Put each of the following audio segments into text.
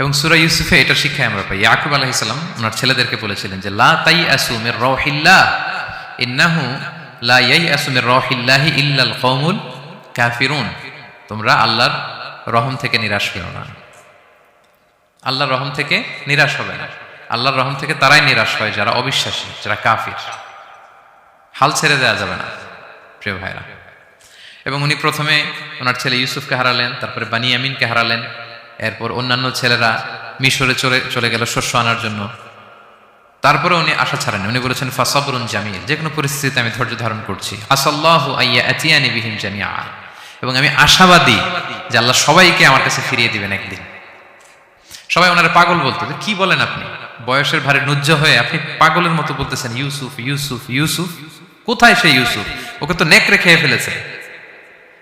এবং সূরা ইউসুফে এটা শিক্ষায় আমরা পাই, ইয়াকুব আলাইহিস সালাম ওনার ছেলেদেরকে বলেছিলেন যে লা তাইয়াসু মির রাউহিল্লাহ ইন্নাহু লা ইয়াইয়াসু মির রাউহিল্লাহি ইল্লাল কওমুল কাফিরুন। তোমরা আল্লাহর রহম থেকে নিরাশ হও না, আল্লাহর রহম থেকে নিরাশ হবে না। আল্লাহর রহম থেকে তারাই নিরাশ হয় যারা অবিশ্বাসী, যারা কাফির। হাল ছেড়ে দেওয়া যাবে না প্রিয় ভাইরা। এবং উনি প্রথমে ওনার ছেলে ইউসুফকে হারালেন, তারপরে বানিয়ামিনকে হারালেন, এরপর অন্যান্য ছেলেরা মিশরে চলে গেল শস্য আনার জন্য। তারপরে উনি আশা ছাড়েন, উনি বলেছেন ফাসাবরুন জামিল, যে কোনো পরিস্থিতিতে আমি ধৈর্য ধারণ করছি। আসাল্লাহু আইয়া আতিয়ানি বিহিম জামিআ, এবং আমি আশাবাদী যে আল্লাহ সবাইকে আমার কাছে ফিরিয়ে দিবেন একদিন। সবাই ওনারা পাগল বলতো, কি বলেন আপনি, বয়সের ভারে নুজ্জ হয়ে আপনি পাগলের মতো বলতেছেন ইউসুফ ইউসুফ ইউসুফ। কোথায় সে ইউসুফ? ওকে তো নেকড়ে খেয়ে ফেলেছে।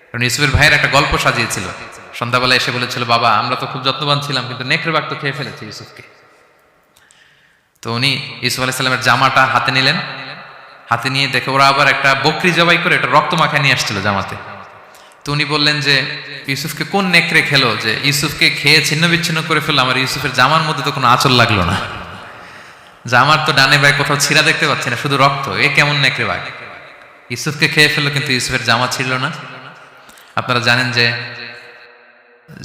কারণ ইউসুফের ভাইয়ের একটা গল্প সাজিয়েছিল, সন্ধ্যাবেলা এসে বলেছিল, বাবা আমরা তো খুব যত্নবান ছিলাম, কিন্তু নেকড়ে বাঘ তো খেয়ে ফেলেছে ইউসুফকে। তো উনি ইউসুফ আলাইহিস সালামের জামাটা হাতে নিলেন, হাতে নিয়ে দেখে ওরা আবার একটা বকরি জবাই করে এটা রক্ত মাখা নিয়ে আসছিল জামাতে। তো উনি বললেন যে ইউসুফকে কোন নেকড়ে খেলো যে ইউসুফকে খেয়ে ছিন্ন বিচ্ছিন্ন করে ফেললো, আমার ইউসুফের জামার মধ্যে তো কোনো আঁচল লাগলো না, জামার তো ডানে বাই কোথাও ছিঁড়া দেখতে পাচ্ছি না, শুধু রক্ত, এ কেমন নেকড়ে বাঘ, ইউসুফকে খেয়ে ফেললো কিন্তু ইউসুফের জামা ছিঁড়লো না। আপনারা জানেন যে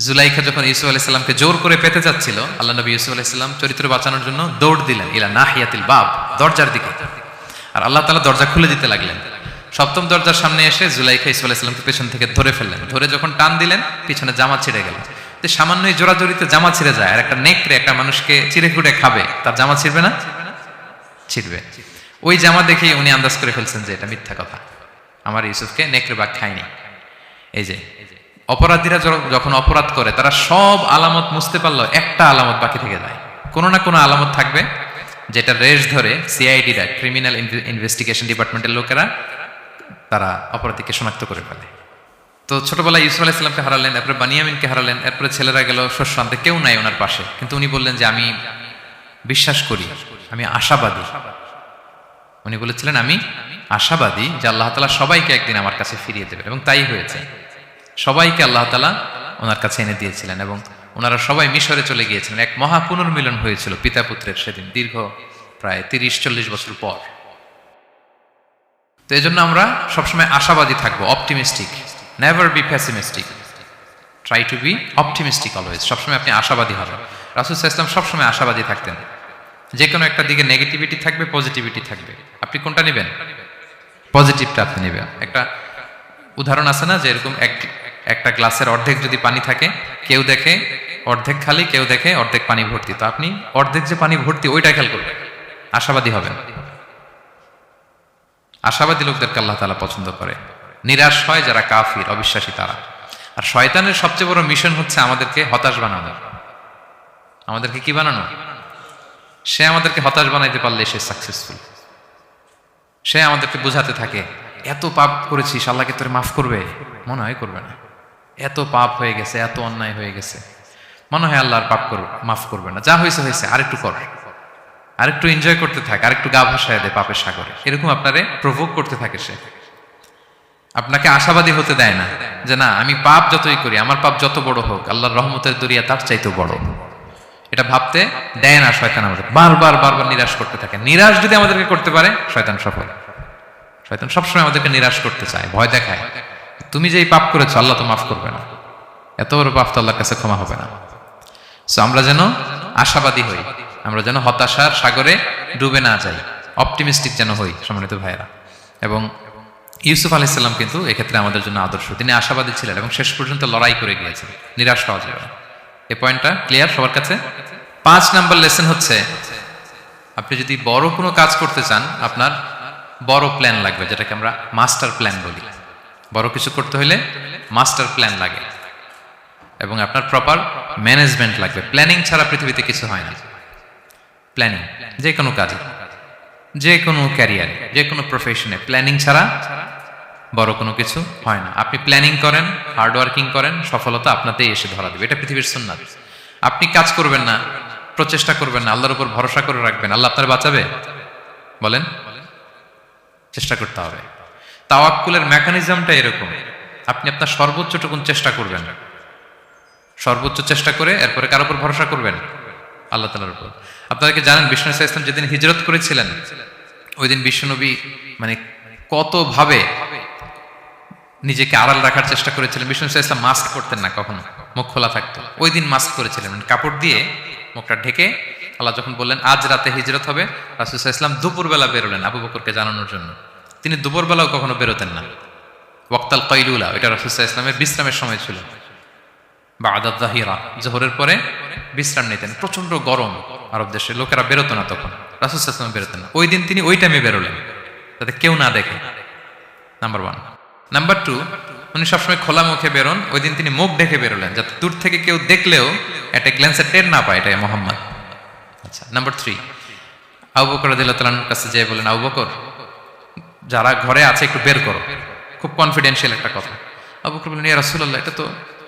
জুলাইখা যখন ইউসুফ আলাইহিস সালামকে জোর করে পেতে যাচ্ছিল, আল্লাহ নবী ইউসুফ আলাইহিস সালাম চরিত্র বাঁচানোর জন্য দৌড় দিলেন ইলা নাহিয়াতিল বাব, দরজার দিকে, আর আল্লাহ তাআলা দরজা খুলে দিতে লাগলেন। সপ্তম দরজার সামনে এসে জুলাইখা ইউসুফ আলাইহিস সালামকে পেছন থেকে ধরে ফেললেন, ধরে যখন টান দিলেন পিছনে জামা ছিঁড়ে গেল। তো সামান্যই জোরাজোরিতে জামা ছিঁড়ে যায়, আর একটা নেকড়ে একটা মানুষকে চিড়ে কুটে খাবে, তার জামা ছিঁড়বে না? ছিঁড়বে। ওই জামা দেখেই উনি আন্দাজ করে ফেলছেন যে এটা মিথ্যা কথা, আমার ইউসুফকে নেকড়ে বাঘ খায়নি। এই যে অপরাধীরা যখন অপরাধ করে তারা সব আলামত মুছতে পারলো, একটা আলামত বাকি থেকে যায়, কোনো না কোনো আলামত থাকবে যেটা রেশ ধরে সিআইডিরা, ক্রিমিনাল ইনভেস্টিগেশন ডিপার্টমেন্টের লোকেরা তারা অপরাধীকে শনাক্ত করে ফেলে। তো ছোটবেলায় ইউসুফ আলাইহিস সালামকে হারালেন, এরপরে বানিয়ামিনকে হারালেন, এরপরে ছেলেরা গেল শস্য আনতে, কেউ নাই ওনার পাশে, কিন্তু উনি বললেন যে আমি বিশ্বাস করি, আমি আশাবাদী। উনি বলেছিলেন আমি আশাবাদী যে আল্লাহ তাআলা সবাইকে একদিন আমার কাছে ফিরিয়ে দেবেন, এবং তাই হয়েছে। সবাইকে আল্লাহ তাআলা ওনার কাছে এনে দিয়েছিলেন, এবং ওনারা সবাই মিশরে চলে গিয়েছিলেন। এক মহা পুনর্মিলন হয়েছিল পিতা পুত্রের সেদিন, দীর্ঘ প্রায় 30-40 বছর পর। তো এই জন্য আমরা সবসময় আশাবাদী থাকবো, optimistic, never be pessimistic, try to B optimistic always. সবসময় আপনি আশাবাদী হবেন। রাসূল সাল্লাল্লাহু আলাইহি ওয়াসাল্লাম সবসময় আশাবাদী থাকতেন। যে কোনো একটা দিকে নেগেটিভিটি থাকবে, পজিটিভিটি থাকবে, আপনি কোনটা নেবেন? পজিটিভটা আপনি নেবেন। একটা উদাহরণ আছে না, যে এরকম একটা গ্লাসের অর্ধেক যদি পানি থাকে, কেউ দেখে অর্ধেক খালি, কেউ দেখে অর্ধেক পানি ভর্তি, তো আপনি অর্ধেক যে পানি ভর্তি ওইটা খেয়াল করবেন, আশাবাদী হবেন। আশাবাদী লোকদেরকে আল্লাহ তাআলা পছন্দ করে। নিরাশ হয় যারা কাফির, অবিশ্বাসী তারা। আর শয়তানের সবচেয়ে বড় মিশন হচ্ছে আমাদেরকে হতাশ বানানো। আমাদেরকে কি বানানো? সে আমাদেরকে হতাশ বানাইতে পারলে সে সাকসেসফুল। সে আমাদেরকে বোঝাতে থাকে এত পাপ করেছিস, আল্লাহকে তোরে মাফ করবে? মনে হয় করবে না। এত পাপ হয়ে গেছে, এত অন্যায় হয়ে গেছে, মনে হয় আল্লাহর পাপ মাফ করবে না। যা হয়েছে হয়েছে, আরেকটু কর, আরেকটু এনজয় করতে থাক, আরেকটু গা ভাসায় দে পাপের সাগরে। এরকম আপনারে প্রভোগ করতে থাকে সে, আপনাকে আশাবাদী হতে দেয় না যে না, আমি পাপ যতই করি, আমার পাপ যত বড় হোক, আল্লাহর রহমতের দরিয়া তার চাইতেও বড়। এটা ভাবতে দেয় না শয়তান, আমাদের বারবার বারবার নিরাশ করতে থাকে। নিরাশ যদি আমাদেরকে করতে পারে, শয়তান সফল। শয়তান সবসময় আমাদেরকে নিরাশ করতে চায়, ভয় দেখায়, তুমি যে এই পাপ করেছো আল্লাহ তো মাফ করবে না, এত বড় পাপ তো আল্লাহর কাছে ক্ষমা হবে না। সো আমরা যেন আশাবাদী হই, আমরা যেন হতাশার সাগরে ডুবে না যাই, অপটিমিস্টিক যেন হই সম্মানিত ভাইয়েরা। এবং ইউসুফ আলাইহিস সালাম কিন্তু এক্ষেত্রে আমাদের জন্য আদর্শ। তিনি আশাবাদী ছিলেন এবং শেষ পর্যন্ত লড়াই করে গিয়েছেন, নিরাশ হওয়া যাবে না। এই পয়েন্টটা ক্লিয়ার সবার কাছে? 5 নাম্বার লেসন হচ্ছে, আপনি যদি বড় কোনো কাজ করতে চান, আপনার বড় প্ল্যান লাগবে, যেটাকে আমরা মাস্টার প্ল্যান বলি। বড় কিছু করতে হলে মাস্টার প্ল্যান লাগে, এবং আপনার প্রপার ম্যানেজমেন্ট লাগবে। প্ল্যানিং ছাড়া পৃথিবীতে কিছু হয় না। প্ল্যানিং যে কোনো কাজে, যে কোনো ক্যারিয়ারে, যে কোনো প্রফেশনে প্ল্যানিং ছাড়া বড় কোনো কিছু হয় না। আপনি প্ল্যানিং করেন, হার্ড ওয়ার্কিং করেন, সফলতা আপনাতেই এসে ধরা দেবে। এটা পৃথিবীর সুন্নাত। আপনি কাজ করবেন না, প্রচেষ্টা করবেন না, আল্লাহর উপর ভরসা করে রাখবেন, আল্লাহ আপনার বাঁচাবে? বলেন, চেষ্টা করতে হবে। তাওয়াক্কুলের মেকানিজমটা এরকম, আপনি আপনার সর্বোচ্চটুকুন চেষ্টা করবেন, সর্বোচ্চ চেষ্টা করে এরপরে কার উপর ভরসা করবেন? আল্লাহ তাআলার উপর। আপনাদেরকে জানেন বিষ্ণু ইসা ইসলাম যেদিন হিজরত করেছিলেন ওই দিন বিশ্বনবী মানে কত ভাবে নিজেকে আড়াল রাখার চেষ্টা করেছিলেন। বিষ্ণু ইসা ইসলাম মাস্ক পরতেন না, কখনো মুখ খোলা থাকতো। ওই দিন মাস্ক করেছিলেন, মানে কাপড় দিয়ে মুখটা ঢেকে। আল্লাহ যখন বললেন আজ রাতে হিজরত হবে, রাসূল সাল্লাল্লাহু আলাইহি ওয়াসাল্লাম দুপুরবেলা বেরোলেন আবু বকরকে জানানোর জন্য। তিনি দুপুরবেলাও কখনো বেরোতেন না। ওয়াক্তাল কাইলুলা, এটা রাসূল সাল্লাল্লাহু আলাইহি ওয়াসাল্লামের বিশ্রামের সময় ছিল। বা'দা যাহিরা, জোহরের পরে বিশ্রাম নিতেন। প্রচন্ড গরম, আরব দেশের লোকেরা বেরোতো না তখন, রাসূল সাল্লাল্লাহু আলাইহি ওয়াসাল্লাম বেরোতেন না। ওই দিন তিনি ওই টাইমে বেরোলেন যাতে কেউ না দেখে, নাম্বার 1। নাম্বার 2, উনি সবসময় খোলা মুখে বেরোন, ওই দিন তিনি মুখ ঢেকে বেরোলেন যাতে দূর থেকে কেউ দেখলেও একটা গ্ল্যান্সে টের না পায় এটা মুহাম্মদ। আচ্ছা, নাম্বার 3, আবু বকর রাদিয়াল্লাহু তাআলার কাছে যেয়ে বলেন, আবু বকর যারা ঘরে আছে একটু বের করো, খুব কনফিডেন্সিয়াল একটা কথা। আবু বকর বললেন, ইয়া রাসূলুল্লাহ, এটা তো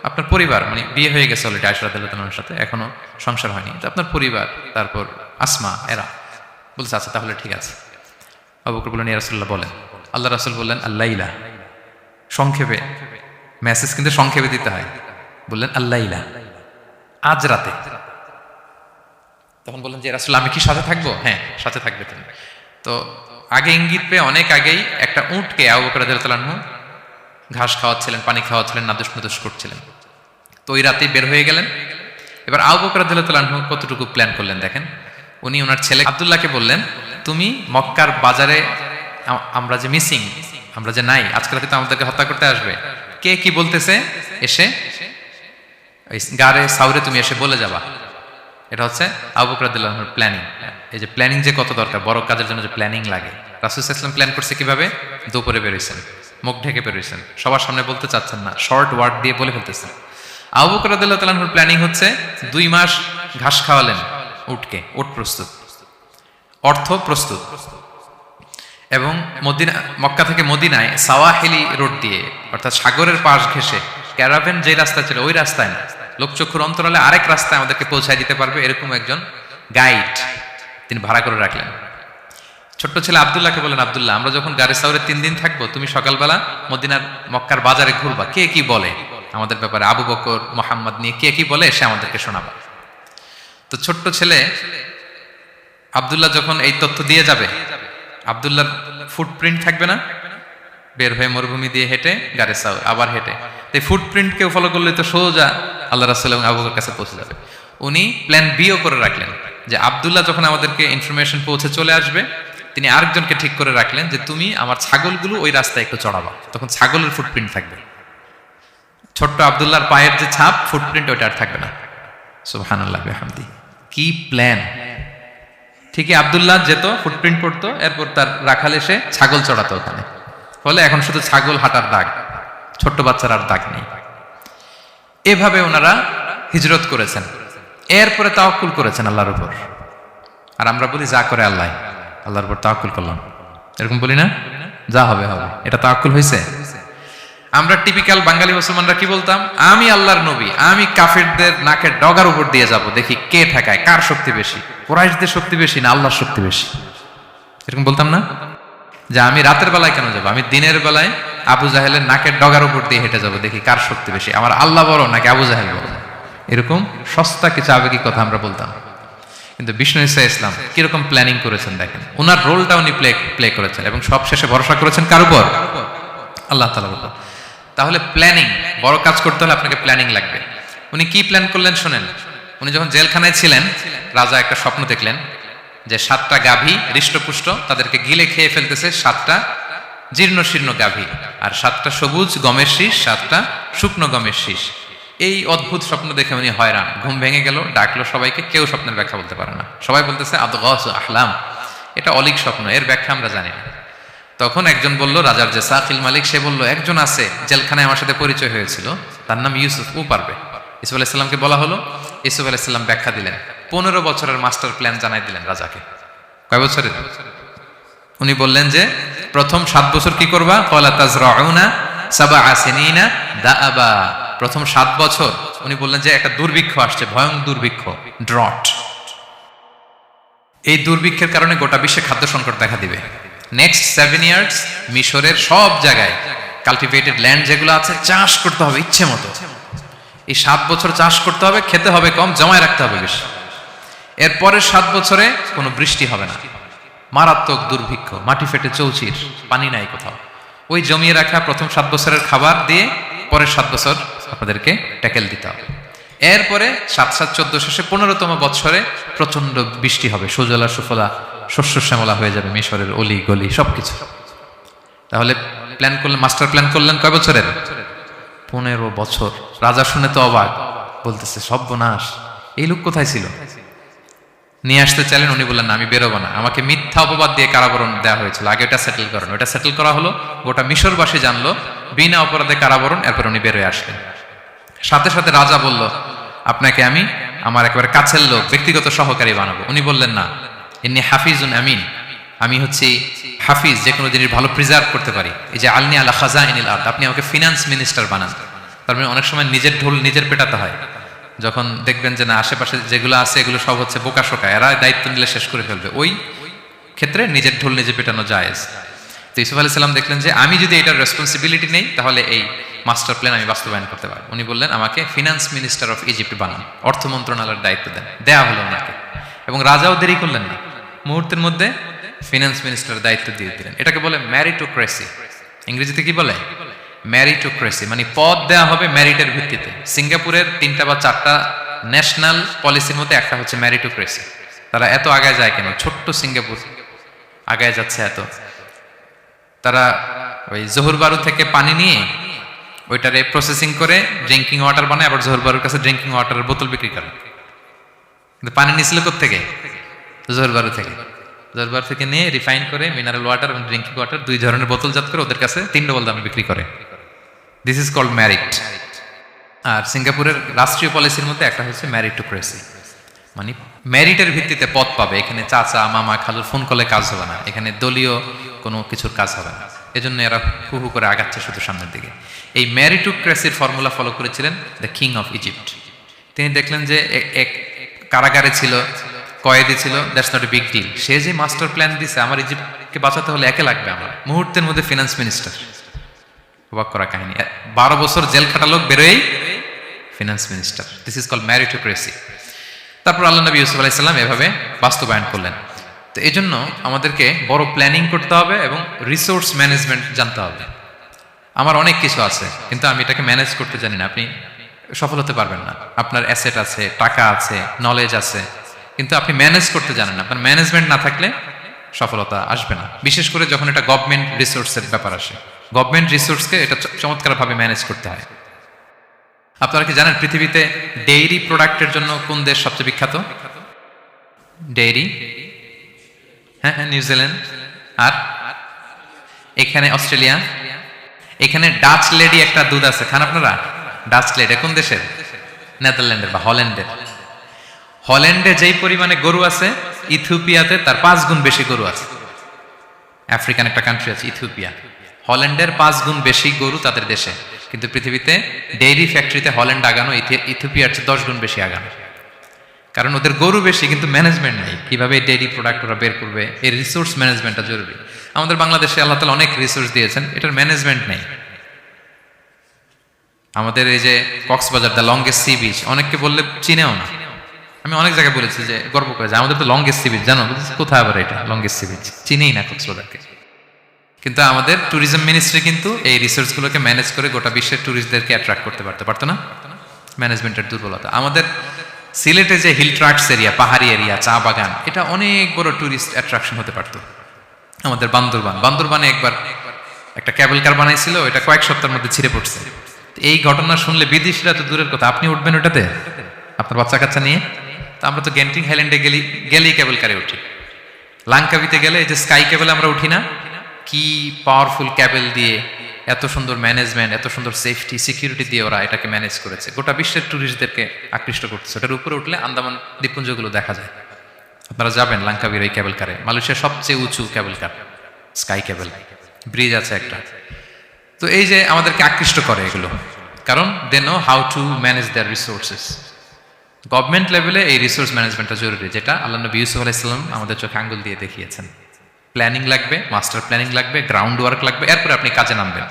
আপনার পরিবার, মানে বিয়ে হয়ে গেছে অলরেডি আয়েশা রাদিয়াল্লাহু তাআলার সাথে, এখনো সংসার হয়নি, তো আপনার পরিবার, তারপর আসমা এরা। বলছে আচ্ছা তাহলে ঠিক আছে। আবু বকর বললেন, ইয়া রাসূলুল্লাহ বলেন। আল্লাহ রাসূল বললেন, আল্লাইলা, সংক্ষেপে, মেসেজ কিন্তু সংক্ষেপে দিতে হয়। বললেন আল্লাইলা, আজ রাতে। তখন বললেন যে রাসূল আমি কি সাথে থাকবো? হ্যাঁ সাথে থাকবে তুমি। তো আগে ইঙ্গিত পেয়ে অনেক আগেই একটা উটকে আবু বকর রাদিয়াল্লাহু তাআলা আনহু ঘাস খাওয়াচ্ছিলেন, পানি খাওয়াচ্ছিলেন, নাদুস করছিলেন। তো ওই রাতেই বের হয়ে গেলেন। এবার আবু বকর রাদিয়াল্লাহু তাআলা আনহু কতটুকু প্ল্যান করলেন দেখেন। উনি ওনার ছেলে আব্দুল্লাহকে বললেন, তুমি মক্কার বাজারে আমরা যে মিসিং, আমরা যে নাই, আজকে রাতে তো আমাদেরকে হত্যা করতে আসবে, কে কি বলতেছে এসে গারে সাউরে তুমি এসে বলে যাবা। এটা হচ্ছে আবু বকর রাদিয়াল্লাহু আনহুর প্ল্যানিং। এই যে প্ল্যানিং যে কত দরকার, বড় কাজের জন্য যে প্ল্যানিং লাগে। রাসূল সাল্লাল্লাহু আলাইহি ওয়াসাল্লাম প্ল্যান করছে কিভাবে? দুপুরে বেরোইছেন, মুখ ঢেকে বেরোইছেন, সবার সামনে বলতে চাচ্ছেন না, শর্ট ওয়ার্ড দিয়ে বলে ফেলতেছেন। আবু বকর রাদিয়াল্লাহু তাআলা আনহুর প্ল্যানিং হচ্ছে 2 মাস ঘাস খাওয়ালেন উটকে, উট প্রস্তুত, অর্থ প্রস্তুত, এবং মদিনা, মক্কা থেকে মদিনায় সাওয়াহিলি রোড দিয়ে, অর্থাৎ সাগরের পাশ ঘেঁষে ক্যারাভেন যে রাস্তা ছিল ওই রাস্তায় না, লোকচক্ষুর অন্তরালে আরেক রাস্তায় আমাদেরকে পৌঁছায় দিতে পারবে এরকম একজন গাইড তিনি ভাড়া করে রাখলেন। ছোট্ট ছেলে আব্দুল্লাহকে বলেন, আব্দুল্লাহ আমরা যখন গারে সাউরে 3 দিন থাকবো, তুমি সকালবেলা মদিনার মক্কার বাজারে ঘুরবা, কে কি বলে আমাদের ব্যাপারে, আবু বকর মুহাম্মদ নিয়ে কে কি বলে সে আমাদেরকে শোনাবা। তো ছোট্ট ছেলে আব্দুল্লাহ যখন এই তথ্য দিয়ে যাবে, আব্দুল্লাহর ফুটপ্রিন্ট থাকবে না, বের হয়ে মরুভূমি দিয়ে হেঁটে গারে সাউর, আবার হেঁটে, এই ফুটপ্রিন্ট কেউ ফলো করলে তো সোজা আল্লাহ রাসূল এবং আবু বকরের কাছে পৌঁছে যাবে। উনি প্ল্যান বিও করে রাখলেন যে আব্দুল্লাহ যখন আমাদেরকে ইনফরমেশন পৌঁছে চলে আসবে, তিনি আরেকজনকে ঠিক করে রাখলেন যে তুমি আমার ছাগলগুলো ওই রাস্তায় একটু চড়াবা, তখন ছাগলের ফুটপ্রিন্ট থাকবে, ছোট্ট আব্দুল্লাহর পায়ের যে ছাপ ফুটপ্রিন্ট ওইটা আর থাকবে না। সুবহানাল্লাহ বিহামদি, কি প্ল্যান! ঠিকই আব্দুল্লাহ যেত, ফুটপ্রিন্ট পড়তো, এরপর তার রাখাল এসে ছাগল চড়াতো ওখানে, ফলে এখন শুধু ছাগল হাঁটার দাগ, ছোট্ট বাচ্চার আর দাগ নেই। এভাবে ওনারা হিজরত করেছেন, এরপরে তাওয়াক্কুল করেছেন আল্লাহর উপর। আর আমরা বলি যা করে আল্লাহ, আল্লাহর উপর তাওয়াক্কুল করলাম, এরকম বলি না? যা হবে হবে, এটা তাওয়াক্কুল হয়েছে? আমরা টিপিক্যাল বাঙালি মুসলমানরা কি বলতাম? আমি আল্লাহর নবী, আমি কাফিরদের নাকের ডগার উপর দিয়ে যাব, দেখি কে ঠেকায়, কার শক্তি বেশি, কুরাইশদের শক্তি বেশি না আল্লাহর শক্তি বেশি, এরকম বলতাম না? যে আমি রাতের বেলায় কেন যাবো, আমি দিনের বেলায় আবু জাহেলের নাকের ডগার উপর দিয়ে হেঁটে যাবো, দেখি কার শক্তি বেশি, আমার আল্লাহ বড় নাকি আবু জাহেল বড়। এরকম সস্তা কিছু আবেগিক কথা আমরা বলতাম। কিন্তু বিষ্ণু ঈসা ইসলাম কিরকম প্ল্যানিং করেছেন দেখেন, ওনার রোলটা উনি প্লে করেছেন এবং সব শেষে ভরসা করেছেন কার উপর? আল্লাহ তাআলার উপর। তাহলে প্ল্যানিং, বড় কাজ করতে হলে আপনাকে প্ল্যানিং লাগবে। উনি কি প্ল্যান করলেন শোনেন। উনি যখন জেলখানায় ছিলেন, রাজা একটা স্বপ্ন দেখলেন যে 7টা গাভী হৃষ্টপুষ্ট, তাদেরকে গিলে খেয়ে ফেলতেছে 7টা জীর্ণ শীর্ণ গাভী, আর 7টা সবুজ গমের শীষ, 7টা শুকনো গমের শীষ। এই অদ্ভুত স্বপ্ন দেখে উনি হয়রান, ঘুম ভেঙে গেল, ডাকলো সবাইকে, কেউ স্বপ্নের ব্যাখ্যা বলতে পারে না, সবাই বলতেছে আদগাস আহলাম, এটা অলিক স্বপ্ন, এর ব্যাখ্যা আমরা জানি না। তখন একজন বলল, রাজার যে সাকিল মালিক, সে বলল একজন আছে জেলখানায় আমার সাথে পরিচয় হয়েছিল, তার নাম ইউসুফ, ও পারবে। ইউসুফ আলাইহিস সালামকে বলা হলো, ইউসুফ আলাইহিস সালাম ব্যাখ্যা দিলেন, 15 বছরের মাস্টার প্ল্যান জানাই দিলেন রাজাকে। কয় বছরের? উনি বললেন যে প্রথম 7 বছর কি করবা? ক্বালা তাজরাউনা 7 সিনিনা দাআবা, প্রথম 7 বছর উনি বললেন যে একটা দুর্ভিক্ষ আসছে, ভয়ঙ্কর দুর্ভিক্ষ, ড্রট। এই দুর্ভিক্ষের কারণে গোটা বিশ্বে খাদ্য সংকট দেখা দিবে। নেক্সট 7 ইয়ার্স মিশরের সব জায়গায় কাল্টিভেটেড ল্যান্ড যেগুলো আছে চাষ করতে হবে ইচ্ছে মতো, এই 7 বছর চাষ করতে হবে, খেতে হবে কম, জমায় রাখতে হবে বেশি। এরপরে 7 বছরে কোনো বৃষ্টি হবে না, মারাত্মক দুর্ভিক্ষ, মাটি ফেটে চৌচির, পানি নাই কোথাও। ওই জমিয়ে রাখা প্রথম 7 বছরের খাবার দিয়ে পরের 7 বছর আপনাদেরকে ট্যাকেল দিতে হবে। এরপরে 7-7-14 শেষে 15তম বছরে প্রচন্ড বৃষ্টি হবে, সুজলা সুফলা, শস্য শ্যামলা হয়ে যাবে মিশরের অলি গলি সবকিছু। তাহলে প্ল্যান করলেন, মাস্টার প্ল্যান করলেন কয় বছরের? 15 বছর। রাজা শুনে তো অবাক, বলতেছে সর্বনাশ, এই লোক কোথায় ছিল? নিয়ে আসতে চাইলেন, উনি বললেন না, আমি বেরোবো না, আমাকে মিথ্যা অপবাদ দিয়ে কারাবরণ দেওয়া হয়েছিল, আগে ওটা সেটেল করেন। ওটা সেটেল করা হলো, গোটা মিশরবাসী জানলো, বিনা অপরাধে কারাবরণ। এরপর উনি বেরোয় আসলেন। সাথে সাথে রাজা বলল, আপনাকে আমি আমার একেবারে কাছের লোক, ব্যক্তিগত সহকারী বানাবো। উনি বললেন না, ইন্নী হাফিজুন আমিন, আমি হচ্ছি হাফিজ, যে কোনো জিনিস ভালো প্রিজার্ভ করতে পারি। এই যে আলনি আলা খাজাইনিল আরদ, আপনি আমাকে ফিনান্স মিনিস্টার বানান। তার মানে অনেক সময় নিজের ঢোল নিজের পেটাতে হয়। যখন দেখবেন যে না, আশেপাশে যেগুলো আছে এগুলো সব হচ্ছে বোকা শোকা, এরা দায়িত্ব নিলে শেষ করে ফেলবে, ওই ক্ষেত্রে নিজের ঢোল নিজে পেটানো জায়েজ। তো ইউসুফ আলাইহিস সালাম দেখলেন যে আমি যদি এটার রেসপন্সিবিলিটি নেই, তাহলে এই মাস্টার প্ল্যান আমি বাস্তবায়ন করতে পারবো। উনি বললেন, আমাকে ফিনান্স মিনিস্টার অফ ইজিপ্ট বানান, অর্থ মন্ত্রণালয়ের দায়িত্ব দেন। দেয়া হলো ওনাকে, এবং রাজাও দেরি করলেন না, মুহূর্তের মধ্যে ফিনান্স মিনিস্টারের দায়িত্ব দিয়ে দিলেন। এটাকে বলে ম্যারিটোক্রেসি। ইংরেজিতে কি বলে? ম্যারিটোক্রেসি, মানে পদ দেওয়া হবে মেরিটের ভিত্তিতে। সিঙ্গাপুরের 3টা বা 4টা ন্যাশনাল পলিসির মধ্যে একটা হচ্ছে ম্যারিটোক্রেসি। তারা এত আগায় যায় কেন? ছোট্ট সিঙ্গাপুর আগায় যাচ্ছে এত। তারা ওই জোহর বারু থেকে পানি নিয়ে ওইটারে প্রসেসিং করে ড্রিঙ্কিং ওয়াটার বানায়, আবার জোহর বারুর কাছে ড্রিঙ্কিং ওয়াটারের বোতল বিক্রি করে। কিন্তু পানি নিয়েছিল কোত্থেকে? জোহর বারু থেকে। জোহর বারু থেকে নিয়ে রিফাইন করে মিনারেল ওয়াটার এবং ড্রিঙ্কিং ওয়াটার 2 ধরনের বোতলজাত করে ওদের কাছে 3 ডবল দামে বিক্রি করে। This is called merit. আর সিঙ্গাপুরের রাষ্ট্রীয় পলিসির মধ্যে একটা হচ্ছে ম্যারিটোক্রেসি, মানে মেরিটের ভিত্তিতে পদ পাবে। এখানে চাচা মামা খালুর ফোন কলে কাজ হবে না, এখানে দলীয় কোনো কিছুর কাজ হবে না। এজন্য এরা হু হু করে আগাচ্ছে শুধু সামনের দিকে। এই ম্যারিটোক্রেসির ফর্মুলা ফলো করেছিলেন দ্য কিং অফ ইজিপ্ট। তিনি দেখলেন যে এক কারাগারে ছিল, কয়েদি ছিল, that's not a big deal. সে যে মাস্টার প্ল্যান দিছে, আমার ইজিপ্টকে বাঁচাতে হলে একে লাগবে আমার, মুহূর্তের মধ্যে ফিনান্স মিনিস্টার। অবাক করা কাহিনী, 12 বছর জেল খাটালো, বেরোয় finance minister. This is called meritocracy. তারপর আল্লাহ নবী ইউসুফ আলাইহিস সালাম এভাবে বাস্তবায়ন করলেন। তো এই জন্য আমাদেরকে বড় প্ল্যানিং করতে হবে এবং রিসোর্স ম্যানেজমেন্ট জানতে হবে। আমার অনেক কিছু আছে, কিন্তু আমি এটাকে ম্যানেজ করতে জানি না, আপনি সফল হতে পারবেন না। আপনার অ্যাসেট আছে, টাকা আছে, নলেজ আছে, কিন্তু আপনি ম্যানেজ করতে জানেন না। আপনার ম্যানেজমেন্ট না থাকলে সফলতা আসবে না, বিশেষ করে যখন এটা গভর্নমেন্ট রিসোর্সের ব্যাপার আসে। গভর্নমেন্ট রিসোর্সকে এটা চমৎকারভাবে ম্যানেজ করতে হয়। আপনারা কি জানেন পৃথিবীতে ডেইরি প্রোডাক্টের জন্য কোন দেশ সবচেয়ে বিখ্যাত? ডেইরি, হ্যাঁ, নিউজিল্যান্ড। আর এখানে অস্ট্রেলিয়া। এখানে ডাচ লেডি একটা দুধ আছে, খান আপনারা? ডাচ লেডি কোন দেশের? নেদারল্যান্ডের বা হল্যান্ডের। হল্যান্ডে যেই পরিমাণে গরু আছে, ইথিওপিয়াতে তার 5 গুণ বেশি গরু আছে। আফ্রিকান একটা কান্ট্রি আছে ইথিওপিয়া, হল্যান্ডের 5 গুণ বেশি গরু তাদের দেশে। কিন্তু পৃথিবীতে ডেইরি ফ্যাক্টরিতে হল্যান্ড আগানো ইথিওপিয়ার চেয়ে 10 গুণ বেশি আগানো। কারণ ওদের গরু বেশি, কিন্তু ম্যানেজমেন্ট নেই। কিভাবে ডেইরি প্রোডাক্ট ওরা বের করবে, এই রিসোর্স ম্যানেজমেন্টটা জরুরি। আমাদের বাংলাদেশে আল্লাহ তাআলা অনেক রিসোর্স দিয়েছেন, এটার ম্যানেজমেন্ট নেই। আমাদের এই যে Cox's Bazar, the longest sea beach, অনেককে বললে চিনেও না। আমি অনেক জায়গায় বলেছি যে গর্ব করে যে আমাদের তো লংগেস্ট সি বিচ, জানো? কোথায় আবার এটা লংগেস্ট সি বিচ? চিনেই না কক্সবাজারকে। কিন্তু আমাদের ট্যুরিজম মিনিস্ট্রি কিন্তু এই রিসোর্সগুলোকে ম্যানেজ করে গোটা বিশ্বের ট্যুরিস্টদেরকে অ্যাট্রাক্ট করতে পারতো না। ম্যানেজমেন্টের দুর্বলতা। আমাদের সিলেটে যে হিল ট্রাক্টস এরিয়া, পাহাড়ি এরিয়া, চা বাগান, এটা অনেক বড় ট্যুরিস্ট অ্যাট্রাকশন হতে পারতো। আমাদের বান্দরবানে একবার একটা ক্যাবেল কার বানাইছিল, এটা কয়েক সপ্তাহের মধ্যে ছিঁড়ে পড়ছে। এই ঘটনা শুনলে বিদেশিরা তো দূরের কথা, আপনি উঠবেন ওটাতে আপনার বাচ্চা কাচ্চা নিয়ে? তা আমরা তো গেন্টিং হাইল্যান্ডে গেলেই ক্যাবেল কারে উঠি। লাঙ্কাবিতে গেলে এই যে স্কাই কেবলে আমরা উঠি না? কি পাওয়ারফুল ক্যাবেল দিয়ে, এত সুন্দর ম্যানেজমেন্ট, এত সুন্দর সেফটি সিকিউরিটি দিয়ে ওরা এটাকে ম্যানেজ করেছে, গোটা বিশ্বের ট্যুরিস্টদেরকে আকৃষ্ট করতেছে। ওটার উপরে উঠলে আন্দামান দ্বীপপুঞ্জগুলো দেখা যায়। আপনারা যাবেন লাঙ্কাবির ওই ক্যাবেল কারে, মালয়েশিয়ার সবচেয়ে উঁচু ক্যাবেল কার, স্কাই ক্যাবেল, ব্রিজ আছে একটা। তো এই যে আমাদেরকে আকৃষ্ট করে এগুলো, কারণ they know how to manage their resources. Government লেভেলে এই রিসোর্স ম্যানেজমেন্টটা জরুরি, যেটা আল্লাহ নবী ইউসুফ আলাইহিস সালাম আমাদের চোখে আঙ্গুল দিয়ে দেখিয়েছেন। প্ল্যানিং লাগবে, মাস্টার প্ল্যানিং লাগবে, গ্রাউন্ড ওয়ার্ক লাগবে, এরপরে আপনি কাজে নামবেন।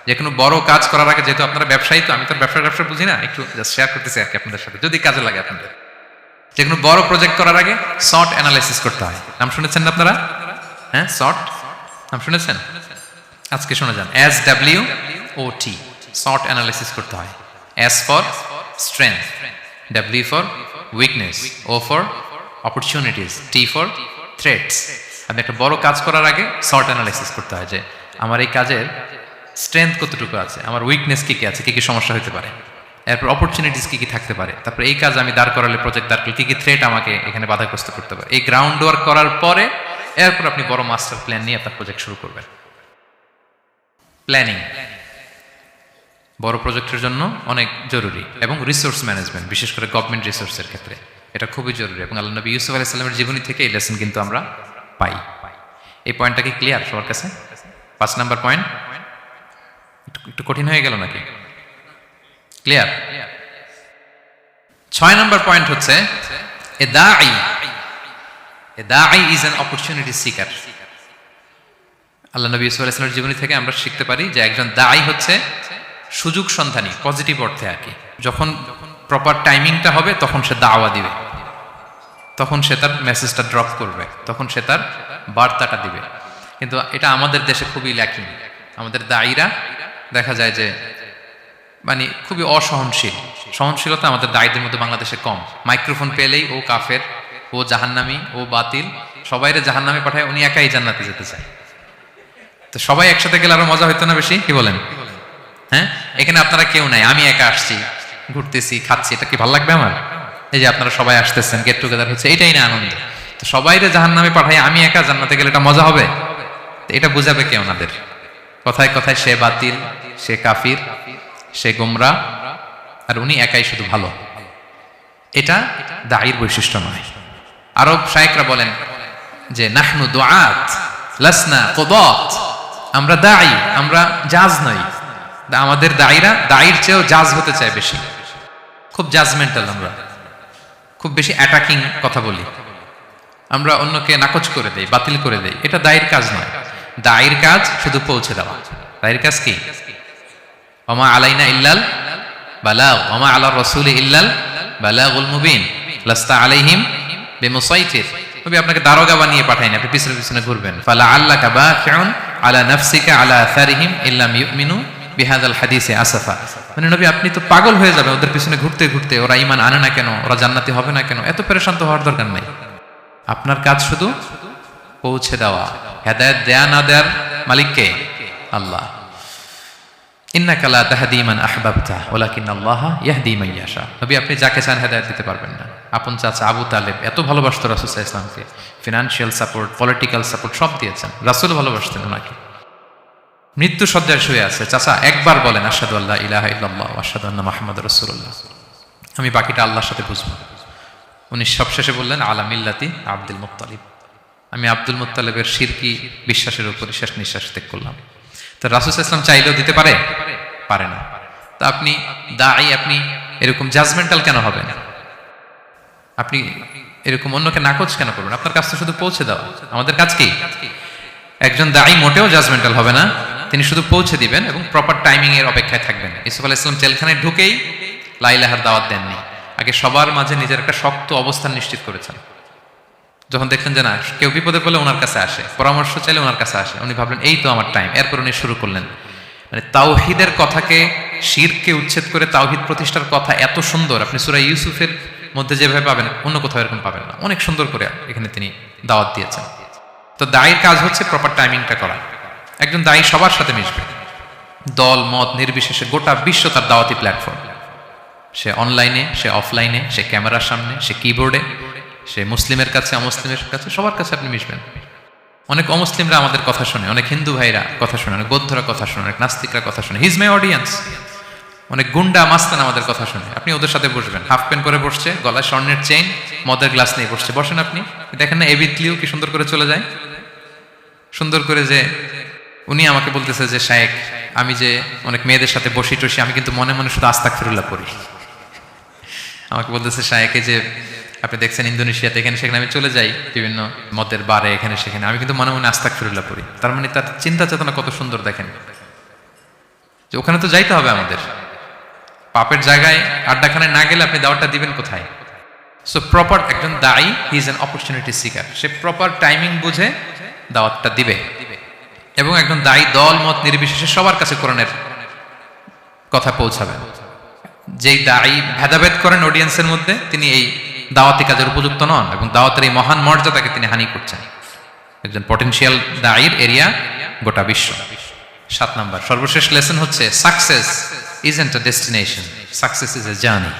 যে কোনো বড় কাজ করার আগে, যেহেতু আপনারা ব্যবসায়ী, তো আমি তো ব্যবসা বুঝি না, একটু জাস্ট শেয়ার করতেছি আর কি আপনাদের সাথে, যদি কাজে লাগে আপনাদের। যে কোনো বড় প্রজেক্ট করার আগে সর্ট অ্যানালাইসিস করতে হয়। নাম শুনেছেন না আপনারা? হ্যাঁ, সর্ট নাম শুনেছেন? আজকে শোনা যান, SWOT, সর্ট অ্যানালাইসিস করতে হয়। S for strength, W for weakness, O for opportunities, T for threats. আপনি একটা বড় কাজ করার আগে সর্ট অ্যানালাইসিস করতে হয় যে আমার এই কাজের স্ট্রেংথ কতটুকু আছে, আমার উইকনেস কি কি আছে, কি কি সমস্যা হতে পারে, এরপর অপরচুনিটিস কি কি থাকতে পারে, তারপর এই কাজ আমি দাঁড় করালে, প্রজেক্ট দাঁড় করলে কি কি থ্রেট আমাকে এখানে বাধাগ্রস্ত করতে পারে। এই গ্রাউন্ড ওয়ার্ক করার পরে এরপর আপনি বড় মাস্টার প্ল্যান নিয়ে আপনার প্রজেক্ট শুরু করবেন। প্ল্যানিং বড় প্রজেক্টের জন্য অনেক জরুরি, এবং রিসোর্স ম্যানেজমেন্ট, বিশেষ করে গভর্নমেন্ট রিসোর্সের ক্ষেত্রে এটা খুবই জরুরি। এবং আল্লাহ নবী ইউসুফ আলাইহিস সালামের জীবনী থেকে এই লেসন কিন্তু আমরা পাই। এই পয়েন্টটা কি ক্লিয়ার সবার কাছে? 5 নাম্বার পয়েন্ট একটু কঠিন হয়ে গেল নাকি? ক্লিয়ার? 6 নাম্বার পয়েন্ট হচ্ছে এ দাঈ ইজ অ্যান অপরচুনিটি সিকার। আল্লাহ নবী ইউসুফ আলাইহিস সালামের জীবনী থেকে আমরা শিখতে পারি যে একজন দাঈ হচ্ছে সুযোগ সন্ধানী, পজিটিভ অর্থে আর কি। যখন প্রপার টাইমিংটা হবে তখন সে দাওয়া দিবে, তখন সে তার মেসেজটা ড্রপ করবে, তখন সে তার বার্তাটা দিবে। কিন্তু এটা আমাদের দেশে খুবই ল্যাকিং। আমাদের দায়ীরা দেখা যায় যে মানে খুবই অসহনশীল। সহনশীলতা আমাদের দায়ীদের মধ্যে বাংলাদেশে কম। মাইক্রোফোন পেলেই ও কাফের, ও জাহান্নামী, ও বাতিল, সবাইরে জাহান্নামে পাঠায়, উনি একাই জান্নাতে যেতে চায়। তো সবাই একসাথে গেলে আরো মজা হইতো না বেশি? কি বলেন? হ্যাঁ, এখানে আপনারা কেউ নাই, আমি একা আসছি, ঘুরতেছি, খাচ্ছি, এটা কি ভালো লাগবে আমার? এই যে আপনারা সবাই আসতেছেন, গেট টুগেদার হচ্ছে, এটাই না আনন্দ। তো সবাইরে জাহান্নামে পাঠাই, আমি একা জান্নাতে গেলে এটা মজা হবে? এটা বুঝাবে কে ওনাদের? কথায় কথায় সে বাতিল, সে কাফির, সে গোমরা, আর উনি একাই শুধু ভালো। এটা দাঈর বৈশিষ্ট্য নয়। আরব শায়েখরা বলেন যে নাহনু দুআত লাসনা কুদাত, আমরা দাঈ, আমরা জাজ নই। আমাদের দায়ীরা দায়ীর চেয়েও জাজ হতে চায় বেশি, খুব জাজমেন্টাল, আমরা খুব বেশি অ্যাটাকিং কথা বলি, আমরা অন্যকে নাকচ করে দেই, বাতিল করে দেই। এটা দায়ীর কাজ নয়। দায়ীর কাজ শুধু পৌঁছে দেওয়া। দায়ীর কাজ কি? ওমা আলাইনা ইল্লাল বালাগ, ওমা আলার রাসূলি ইল্লাল বালাগুল মুবিন, লাস্তা আলাইহিম বিমুসাইতির। নবী আপনাকে দারোগা বানিয়ে পাঠায় না, আপনি পিছনে পিছনে ঘুরবেন। ফালা আল্লাকা বাকিউন আলা নাফসিকা আলা আথারিহিম ইল্লাম ইউমিনু বিহাদাল হাদিসে আসাফা। মানে নবী আপনি তো পাগল হয়ে যাবেন ওদের পিছনে ঘুরতে ঘুরতে, ওরা ঈমান আনে না কেন, ওরা জান্নাতি হবে না কেন, এত পেরেশান তো হওয়ার দরকার নাই। আপনার কাজ শুধু পৌঁছে দেওয়া। হেদায়েত দেয়া না দেয়ার মালিক কে? আল্লাহ। ইন্নাকা লা তাহদি মান আহবাবতা ওয়ালাকিন্নাল্লাহা ইয়াহদি মান ইয়াশা। নবী আপনি যাকে চান হেদায়েত দিতে পারবেন না। আপন চাচা আবু তালেব এত ভালোবাসতো রাসূল সাল্লাল্লাহু আলাইহি ওয়াসাল্লামকে, ফিনান্সিয়াল সাপোর্ট, পলিটিক্যাল সাপোর্ট সব দিয়েছেন। রাসূল ভালোবাসতেন ওনাকে। মৃত্যু সজ্জায় শুয়ে আছে, চাচা একবার বলেন আশহাদু আল্লা ইলাহা ইল্লাল্লাহ ওয়া আশহাদু আন্না মুহাম্মাদুর রাসূলুল্লাহ, আমি বাকিটা আল্লাহর সাথে বুঝবো। উনি সবশেষে বললেন আলা মিল্লাতি আব্দুল মুত্তালিব, আমি আব্দুল মুত্তালিবের শিরকি বিশ্বাসের উপর শেষ নিঃশ্বাস ত্যাগ করলাম। তো রাসূল সাল্লাল্লাহু আলাইহি ওয়াসাল্লাম চাইলেও দিতে পারে? পারে না। তা আপনি দাঈ, আপনি এরকম জাজমেন্টাল কেন হবেন? আপনি এরকম অন্যকে নাকচ কেন করবেন? আপনার কাজ তো শুধু পৌঁছে দেওয়া। আমাদের কাজ কি? একজন দাঈ মোটেও জাজমেন্টাল হবে না, তিনি শুধু পৌঁছে দিবেন এবং প্রপার টাইমিং এর অপেক্ষায় থাকবেন। ইউসুফ আলাইহিস সালাম জেলখানায় ঢুকেই লা ইলাহার দাওয়াত দেননি, আগে সবার মাঝে নিজের একটা শক্ত অবস্থান নিশ্চিত করেছেন। যখন দেখলেন যে না, কেউ বিপদে পড়লে ওনার কাছে আসে, পরামর্শ চাইলে ওনার কাছে আসে, উনি ভাবলেন এই তো আমার টাইম। এরপর উনি শুরু করলেন মানে তাওহীদের কথাকে, শিরকে উচ্ছেদ করে তাওহীদ প্রতিষ্ঠার কথা এত সুন্দর আপনি সূরা ইউসুফের মধ্যে যেভাবে পাবেন অন্য কোথাও এরকম পাবেন না। অনেক সুন্দর করে এখানে তিনি দাওয়াত দিয়েছেন। তো দায়ীর কাজ হচ্ছে প্রপার টাইমিংটা করা। একজন দায়ী সবার সাথে মিশবে, দল মত নির্বিশেষে। গোটা বিশ্ব তার দাওয়াতি প্ল্যাটফর্ম। সে অনলাইনে, সে অফলাইনে, সে ক্যামেরার সামনে, সে কিবোর্ডে, সে মুসলিমের কাছে, অমুসলিমের কাছে, সবার কাছে আপনি মিশবেন। অনেক অমুসলিমরা আমাদের কথা শুনে, অনেক হিন্দু ভাইরা কথা শুনে, অনেক বৌদ্ধরা কথা শুনে, অনেক নাস্তিকরা কথা শুনে। হিজ মাই অডিয়েন্স। অনেক গুন্ডা মাস্তান আমাদের কথা শুনে। আপনি ওদের সাথে বসবেন, হাফ প্যান্ট পরে বসছে, গলায় স্বর্ণের চেইন, মদের গ্লাস নিয়ে বসছে, বসেন আপনি। দেখেন না এবিট লিও কি সুন্দর করে চলে যায়, সুন্দর করে। যে উনি আমাকে বলতেছে যে শায়েখ, আমি যে অনেক মেয়েদের সাথে বসি টসি, আমি কিন্তু মনে মনে শুধু আস্তাগফিরুল্লাহ পড়ি। আমাকে বলতেছে শায়েখে যে আপনি দেখছেন ইন্দোনেশিয়াতে এখানে সেখানে আমি চলে যাই বিভিন্ন মদের বারে, এখানে সেখানে, আমি কিন্তু মনে মনে আস্তাগফিরুল্লাহ পড়ি। তার মানে তার চিন্তা চেতনা কত সুন্দর দেখেন। যে ওখানে তো যাইতে হবে আমাদের, পাপের জায়গায় আড্ডাখানে না গেলে আপনি দাওয়াতটা দিবেন কোথায়? সো প্রপার একজন দায়ী, he is an opportunity seeker, say proper timing বুঝে দাওয়াতটা দিবে। এবং একজন দায়ী দল মত নির্বিশেষে সবার কাছে কোরআনের কথা পৌঁছাবে। যেই দায়ী ভেদাভেদ করেন অডিয়েন্সের মধ্যে, তিনি এই দাওয়াতি কাজের উপযুক্ত নন এবং দাওয়াতের এই মহান মর্যাদাকে তিনি হানি করছেন। একজন পটেনশিয়াল দায়ীর এরিয়া গোটা বিশ্ব। 7 নাম্বার সর্বশেষ লেসন হচ্ছে success isn't a destination, success is a journey.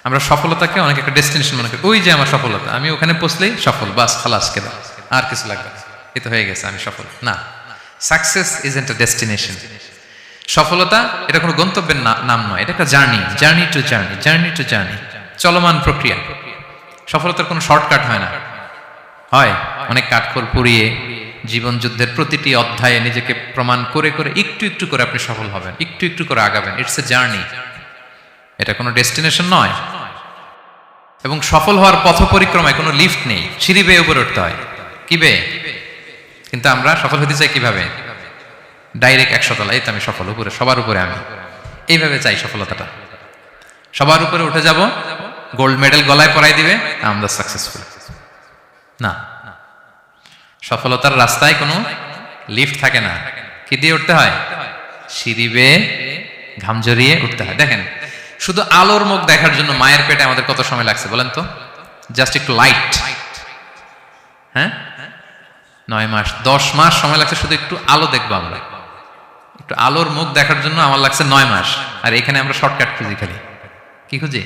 আমরা সফলতাকে অনেক একটা ডেস্টিনেশন মনে করি, ওই যে আমার সফলতা, আমি ওখানে পৌঁছলেই সফল, বাস খালাস কেদা, আর কিছু লাগবে না, এই তো হয়ে গেছে, আমি সফল। না, সাকসেস ইজন্ট আ ডেস্টিনেশন। সফলতা এটা কোনো গন্তব্যের নাম নয়, এটা একটা journey, journey to journey, journey to journey, চলমান প্রক্রিয়া। সফলতার কোনো শর্টকাট হয় না, হয় অনেক কাঠখড় পুড়িয়ে জীবন যুদ্ধের প্রতিটি অধ্যায়ে নিজেকে প্রমাণ করে করে একটু একটু করে আপনি সফল হবেন, একটু একটু করে আগাবেন। ইটস এ জার্নি, এটা কোনো ডেস্টিনেশন নয়। এবং সফল হওয়ার পথ পরিক্রমায় কোনো লিফট নেই, সিঁড়ি বেয়ে উপরে উঠতে হয়। কি বেয়ে? কিন্তু আমরা সফল হতে চাই কিভাবে? ডাইরেক্ট 100 তলা, এই তো আমি সফল, উপরে, সবার উপরে আমি, এইভাবে চাই সফলতাটা। সবার উপরে উঠে যাব, গোল্ড মেডেল গলায় পরাই দিবে, আমরা সাকসেসফুল। না, সফলতার রাস্তায় কোনো লিফট থাকে না। কি দিয়ে উঠতে হয়? সিঁড়ি বেয়ে ঘাম জড়িয়ে উঠতে হয়। দেখেন, শুধু আলোর মুখ দেখার জন্য মায়ের পেটে আমাদের কত সময় লাগছে বলেন তো? জাস্ট একটু লাইট, হ্যাঁ, 9 মাস 10 মাস সময় লাগছে শুধু একটু আলো দেখবো আমরা। একটু আলোর মুখ দেখার জন্য আমার লাগছে 9 মাস। আর এখানে আমরা শর্টকাট খুঁজি, খালি কি খুঁজি?